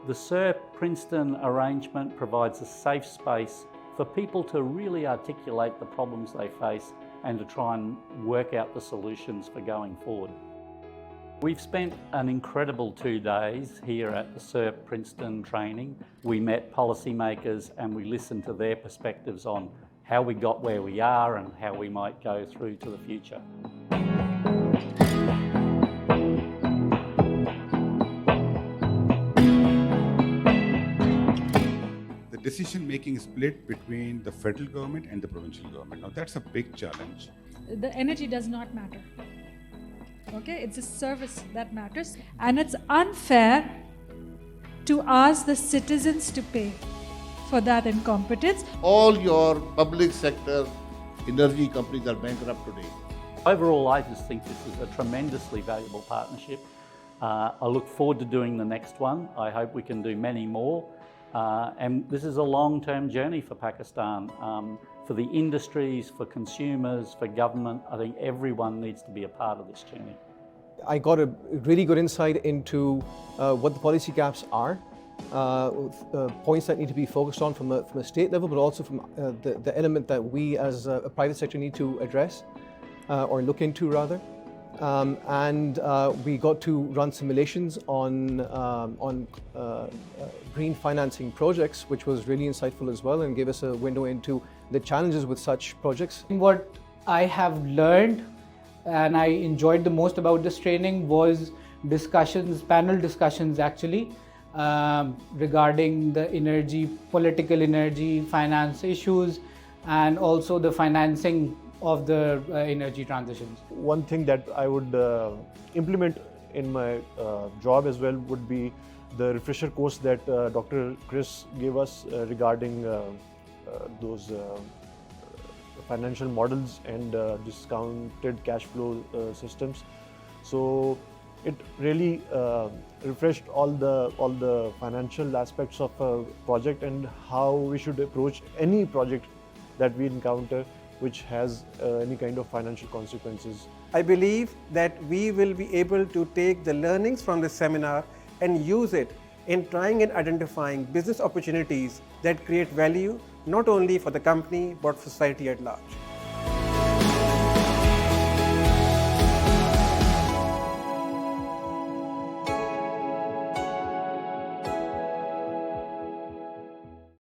The CERP Princeton arrangement provides a safe space for people to really articulate the problems they face and to try and work out the solutions for going forward. We've spent an incredible 2 days here at the CERP Princeton training. We met policymakers and we listened to their perspectives on how we got where we are and how we might go through to the future. The decision making is split between the federal government and the provincial government. Now that's a big challenge. The energy does not matter. Okay, it's a service that matters, and it's unfair to ask the citizens to pay for that incompetence. All your public sector energy companies are bankrupt today. Overall, I just think this is a tremendously valuable partnership. I look forward to doing the next one. I hope we can do many more. And this is a long-term journey for Pakistan. For the industries, for consumers, for government, I think everyone needs to be a part of this journey. I got a really good insight into what the policy gaps are, points that need to be focused on from a state level, but also from the element that we as a private sector need to address or look into rather. And we got to run simulations on green financing projects, which was really insightful as well and gave us a window into the challenges with such projects. What I have learned and I enjoyed the most about this training was discussions, panel discussions actually, regarding the energy, political energy, finance issues, and also the financing of the energy transitions. One thing that I would implement in my job as well would be the refresher course that Dr. Chris gave us regarding those financial models and discounted cash flow systems. So it really refreshed all the financial aspects of a project and how we should approach any project that we encounter which has any kind of financial consequences. I believe that we will be able to take the learnings from this seminar and use it in trying and identifying business opportunities that create value not only for the company but for society at large.